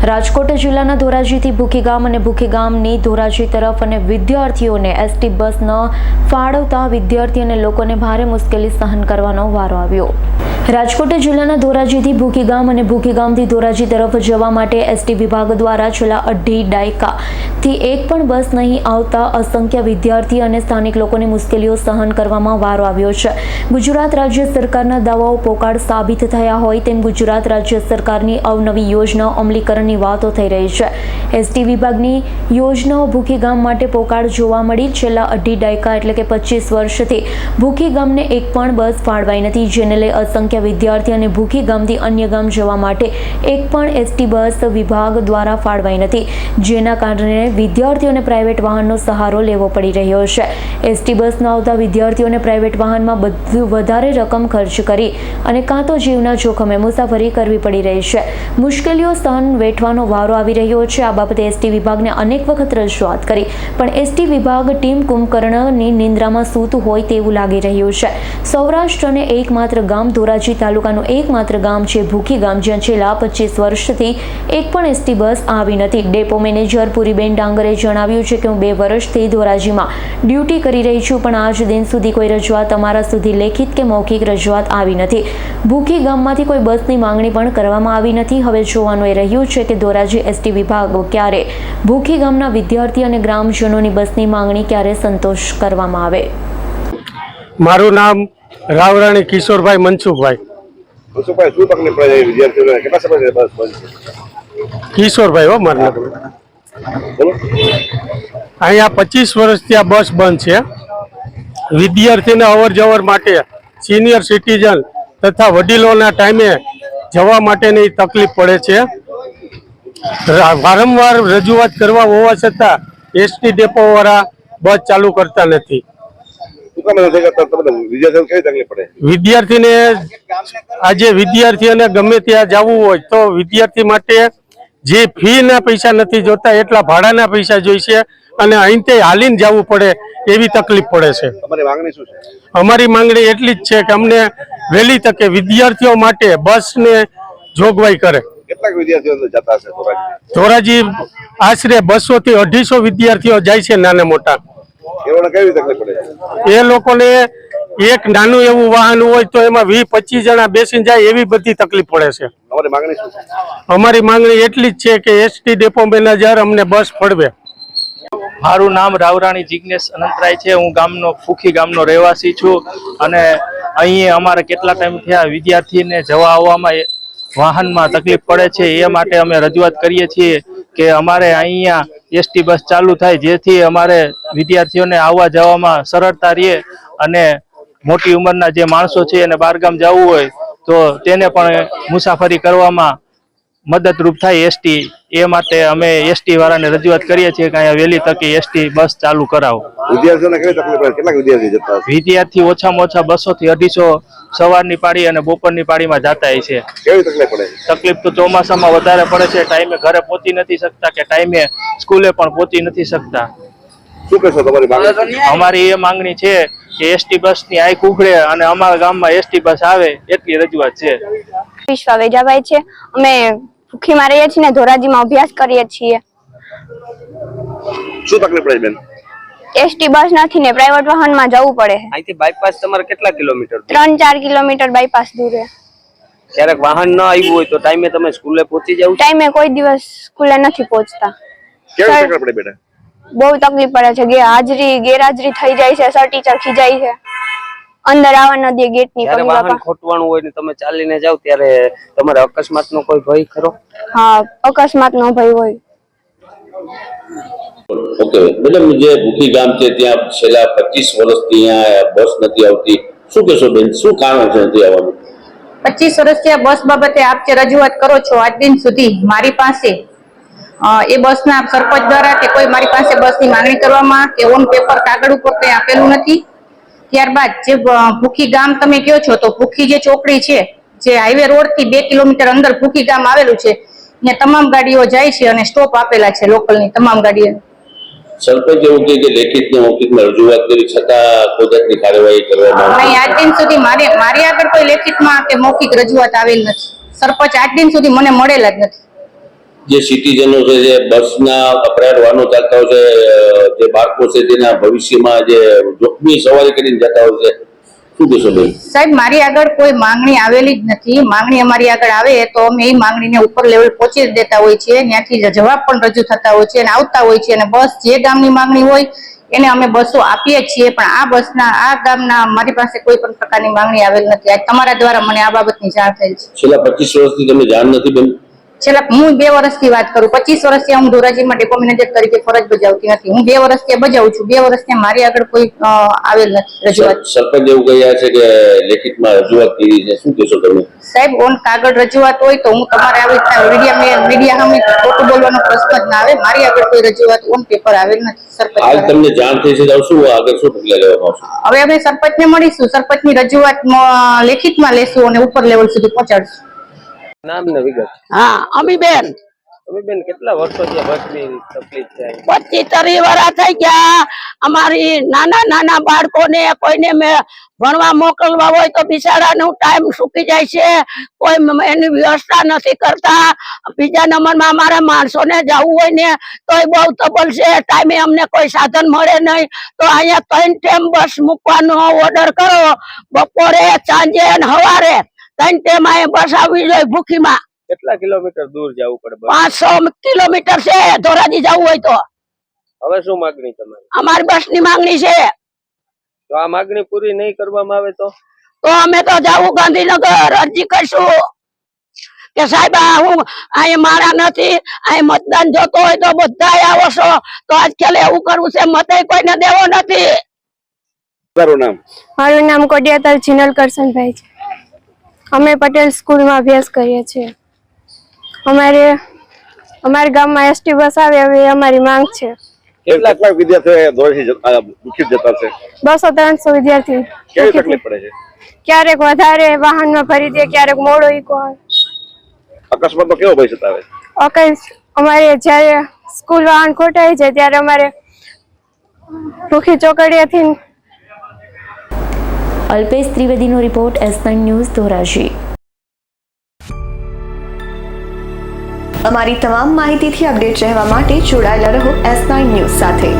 રાજકોટ જિલ્લાના ધોરાજીથી ભૂખી ગામ અને ભૂખી ગામની ધોરાજી તરફ અને વિદ્યાર્થીઓને એસટી બસ ન ફાળવતા વિદ્યાર્થી અને લોકોને ભારે મુશ્કેલી સહન કરવાનો વારો આવ્યો। રાજકોટ જિલ્લાના ધોરાજીથી ભૂખી ગામ અને ભૂખી ગામથી ધોરાજી તરફ જવા માટે એસટી વિભાગ દ્વારા છેલ્લા 2.5 દાયકાથી એક પણ બસ નહીં આવતા અસંખ્ય વિદ્યાર્થી અને સ્થાનિક લોકોની મુશ્કેલીઓ સહન કરવામાં વારો આવ્યો છે। ગુજરાત રાજ્ય સરકારના દાવાઓ પોકાળ સાબિત થયા હોય તેમ ગુજરાત રાજ્ય સરકારની અવનવી યોજનાઓ અમલીકરણની વાતો થઈ રહી છે। એસટી વિભાગની યોજનાઓ ભૂખી ગામ માટે પોકાળ જોવા મળી। છેલ્લા 2.5 દાયકા એટલે કે 25 વર્ષથી ભૂખી ગામને એક પણ બસ ફાળવાઈ નથી, જેને લઈ અસંખ્ય વિદ્યાર્થી અને ભૂખી ગામથી અન્ય ગામ જવા માટે એક પણ એસટી બસ વિભાગ દ્વારા ફાળવાઈ નથી, જેના કારણે વિદ્યાર્થીઓને પ્રાઇવેટ વાહનનો સહારો લેવો પડી રહ્યો છે। એસટી બસ ન આવતા વિદ્યાર્થીઓને પ્રાઇવેટ વાહનમાં વધારે રકમ ખર્ચ કરી અને કાં તો જીવના જોખમે મુસાફરી કરવી પડી રહી છે। મુશ્કેલીઓ સહન વેઠવાનો વારો આવી રહ્યો છે। આ બાબતે એસટી વિભાગને અનેક વખત રજૂઆત કરી, પણ એસટી વિભાગ ટીમ કુંભકર્ણની નિંદ્રામાં સૂતું હોય તેવું લાગી રહ્યું છે। સૌરાષ્ટ્રને એકમાત્ર ગામ ધોરાજી તાલુકાનું એકમાત્ર ગામ છે ભૂખી ગામ, જ્યાં છેલ્લા 25 વર્ષથી એક પણ એસટી બસ આવી નથી। ડેપો મેનેજર પુરીબેન ડાંગરે જણાવ્યું છે કે હું 2 વર્ષથી ધોરાજીમાં ડ્યુટી કરી રહી છું, પણ આજ દિન સુધી કોઈ રજૂઆત અમારા સુધી લેખિત કે મૌખિક રજૂઆત આવી નથી। ભૂખી ગામમાંથી કોઈ બસની માંગણી પણ કરવામાં આવી નથી। હવે જોવાનું એ રહ્યું છે કે ધોરાજી એસટી વિભાગ ક્યારે ભૂખી ગામના વિદ્યાર્થી અને ગ્રામજનોની બસની માંગણી ક્યારે સંતોષ કરવામાં આવે। મારું નામ રાવરાણી કિશોરભાઈ મનસુખભાઈ। શું તકલીફ પડે વિદ્યાર્થીઓને? કેટલા સમયથી બસ બંધ છે? કિશોરભાઈ હો મારું નામ। અહીંયા 25 વર્ષથી આ બસ બંધ છે। વિદ્યાર્થીને અવર જવર માટે સિનિયર સિટીઝન તથા વડીલોના ટાઈમે જવા માટેની તકલીફ પડે છે। વારંવાર રજૂઆત કરવા હોવા છતાં એસટી ડેપોવાળા બસ ચાલુ કરતા નથી। વિદ્યાર્થીને આજે વિદ્યાર્થીઓને ગમે ત્યાં જવું હોય તો વિદ્યાર્થી માટે જે ફીના પૈસા નથી જોતા, એટલા ભાડાના પૈસા જોઈશે અને અહીંથી હાલીને જવું પડે એવી તકલીફ પડે છે। અમારી માંગણી એટલી જ છે કે અમને વહેલી તકે વિદ્યાર્થીઓ માટે બસને જોગવાઈ કરે। કેટલાક વિદ્યાર્થીઓ જતા હશે ધોરાજી? આશરે 200 થી 250 વિદ્યાર્થીઓ જાય છે, નાના મોટા। કેવી તકલીફ પડે છે? એ લોકોને એક નાનું એવું વાહન હોય તો એમાં 20-25 જણા બેસીને જાય એવી બધી તકલીફ પડે છે। અમારી માંગણી શું છે? અમારી માંગણી એટલી જ છે કે એસટી ડેપો મેનેજર અમને બસ ફળવે। મારું નામ રાવરાણી જિગ્નેશ અનંતરાય છે। હું ગામનો ભૂખી ગામનો રહેવાસી છું અને અહીં અમારે કેટલા ટાઈમ થયા વિદ્યાર્થીને જવા આવવામાં વાહનમાં તકલીફ પડે છે। એ માટે અમે રજૂઆત કરીએ છીએ કે અમારે અહીંયા એસટી બસ ચાલુ થાય, જેથી અમારે વિદ્યાર્થીઓને આવવા જવામાં સરળતા રહે અને મોટી ઉંમરના જે માણસો છે એને બહારગામ જવું હોય તો તેને પણ મુસાફરી કરવામાં મદદરૂપ થાય એસટી। એ માટે અમે એસટી વાળાને રજૂઆત કરીએ છીએ કે અહીંયા વહેલી તકે એસટી બસ ચાલુ કરાવો। વિદ્યાર્થીઓને કેવી તકલીફ પડે? કેટલાક વિદ્યાર્થી જતા? વિદ્યાર્થી ઓછામાં ઓછા 200 થી 250 સવારની પાળી અને બપોરની પાળીમાં જતા છે। કેવી તકલીફ પડે? તકલીફ તો ચોમાસામાં વધારે પડે છે। ટાઈમે ઘરે પહોંચી નથી શકતા કે ટાઈમે સ્કૂલે પણ પહોંચી નથી શકતા। શું કહેશો તમારી માંગણી? અમારી એ માંગણી છે કે એસટી બસની આંખ ઉઘડે અને અમારા ગામમાં એસટી બસ આવે એટલી રજૂઆત છે। વિશ્વા વેજાભાઈ છે। અમે ભૂખીમાં રહીએ છીએ ને ધોરાજીમાં અભ્યાસ કરીએ છીએ। શું તકલીફ પડે બેન? એસટી બસ નથી ને પ્રાઇવેટ વાહનમાં જવું પડે। અહીંથી બાયપાસ તમારે કેટલા કિલોમીટર? 3-4 કિલોમીટર બાયપાસ દૂર છે। ક્યારેક વાહન ન આવ્યું હોય તો ટાઈમે તમે સ્કૂલે પહોંચી જાવ? ટાઈમે કોઈ દિવસ સ્કૂલે નથી પહોંચતા। કેવી તકલીફ પડે બેટા? બહુ તકલીફ પડે છે। ગેરહાજરી થઈ જાય છે, સર ટીચર ખીજાય છે, અંદર આવવા ન દે ગેટની જ્યારે પર। વાહન ખોટવાનું હોય ને તમે ચાલીને જાવ ત્યારે તમારે અકસ્માતનો કોઈ ભય ખરો? હા, અકસ્માતનો ભય હોય। ઓકે મેડમ, જે ભૂખી ગામ છે ત્યાં છેલ્લા 25 વર્ષથી અહીંયા બસ નથી આવતી, શું કહેશો બેન? શું કારણ છે નથી આવવાનું? 25 વર્ષથી આ બસ બાબતે આપ જે રજૂઆત કરો છો, આજ દિન સુધી મારી પાસે એ બસના સરપંચ દ્વારા કે કોઈ મારી પાસે બસની માંગણી કરવામાં કે ઓન પેપર કાગળ ઉપર કંઈ આપેલું નથી। ત્યારબાદ જે ભૂખી ગામ તમે કહો છો, તો ભૂખી જે ચોકડી છે, જે હાઈવે રોડ થી 2 કિલોમીટર અંદર ભૂખી ગામ આવેલું છે, ત્યાં તમામ ગાડીઓ જાય છે અને સ્ટોપ આપેલા છે લોકલની તમામ ગાડીઓ। સરપંચ એવું કહે કે લેખિત ને મૌખિકમાં રજૂઆત કરી છતાં કોઈ જાતની કાર્યવાહી કરવામાં નહીં। આજ દિન સુધી મારી આગળ કોઈ લેખિતમાં કે મૌખિક રજૂઆત આવેલ નથી। સરપંચ આજ દિન સુધી મને મળેલા જ નથી। જે સિટીઝનો છે, જે બસના અપરાધ વાહનો ચાલતા હોય છે, જે બાળકો છે તેના ભવિષ્યમાં જે જોખમી સવારી કરીને જતા હોય છે, શું કહેશો બેન? સાહેબ, મારી આગળ કોઈ માંગણી આવેલી જ નથી. માંગણી અમારી આગળ આવે તો અમે એ માંગણીને ઉપર લેવલ પહોંચી જ દેતા હોય છે. ત્યાંથી જવાબ પણ રજૂ થતા હોય છે અને આવતા હોય છે. અને બસ જે ગામની માંગણી હોય એને અમે બસો આપીએ છીએ. પણ આ ગામના મારી પાસે કોઈ પણ પ્રકારની માંગણી આવેલ નથી. આજ તમારા દ્વારા મને આ બાબતની જાણ થઈ છે. છેલ્લા 25 વર્ષથી તમને જાણ નથી બેન? હું 2 વર્ષથી વાત કરું. 25 વર્ષથી હું ધોરાજીમાં ડેપો મેનેજર તરીકે ફરજ બજાવતી નથી. હું 2 વર્ષથી બજાવું છું. 2 વર્ષથી મારી આગળ કોઈ આવેલ નથી રજૂઆત. સરપંચ એવું કહ્યા છે કે લેખિતમાં રજૂઆત કરી છે, શું કહેશો તમે? સાહેબ, ઓન કાગળ રજૂઆત હોય તો હું તમારે આવી રીતના મીડિયા સામે ખોટું બોલવાનો પ્રશ્ન જ ના આવે. મારી આગળ કોઈ રજૂઆત ઓન પેપર આવેલ નથી સરપંચ. હાલ તમને જાણ થઈ છે તો શું આગળ શું પગલાં લેવામાં આવશે? હવે અમે સરપંચને મળીશું. સરપંચની રજૂઆત લેખિતમાં લેશું અને ઉપર લેવલ સુધી પહોંચાડશું. નામ ને વિગત. હા, અમીબેન. બેન, કેટલા વર્ષોથી બસની તકલીફ છે? 25-30 વર્ષ થઈ ગયા. અમારી નાના બાળકોને કોઈને મેં ભણવા મોકલવા હોય તો બિચારાનું ટાઈમ સુકી જાય છે. કોઈ એની વ્યવસ્થા નથી કરતા. બીજા નંબરમાં અમારા માણસોને જવું હોય ને તો એ બહુ તબલ છે. ટાઈમે અમને કોઈ સાધન મળે નહીં. તો અહીંયા 3 ટાઈમ બસ મૂકવાનો ઓર્ડર કરો. બપોરે, સાંજે અને સવારે 3 ટાઈમ અહીંયા બસ આવવી જોઈએ ભૂખીમાં. કેટલા કિલોમીટર દૂર જવું પડે? 500 કિલોમીટર છે ધોરાજી જવું હોય તો. હવે શું માંગણી તમારી? અમારી બસની માંગણી છે. તો આ માંગણી પૂરી નહીં કરવામાં આવે તો અમે તો જાવું ગાંધીનગર, અરજી કરશું કે સાહેબ હું અહીં મારા નથી, અહીં મતદાન જોતો હોય તો બધા આવો છો. તો આજકાલ એવું કરવું છે, મતે કોઈને દેવો નથી. તારું નામ? મારું નામ કોડિયાતર જીનલ કરશનભાઈ છે. અમે પટેલ સ્કૂલમાં અભ્યાસ કરીએ છીએ. અમારા ગામમાં એસટી બસ આવે એવી અમારી માંગ છે. કેટલા વિદ્યાર્થીઓ ધોરાજી દુઃખી જતા છે? 200-300 વિદ્યાર્થી. કેવી તકલીફ પડે છે? ક્યારેક વધારે વાહનમાં ભરી દે, ક્યારેક મોડો ઈકો. અકસ્માતનો કેવો ભય સતાવે? અમારે જયારે સ્કૂલ વાહન ખોટાઈ જાય ત્યારે અમારે ભૂખી ચોકડીએથી. અલ્પેશ ત્રિવેદીનો રિપોર્ટ, S9 ન્યૂઝ, ધોરાજી. અમારી તમામ માહિતીથી અપડેટ રહેવા માટે જોડાયેલા રહો S9 ન્યૂઝ સાથે.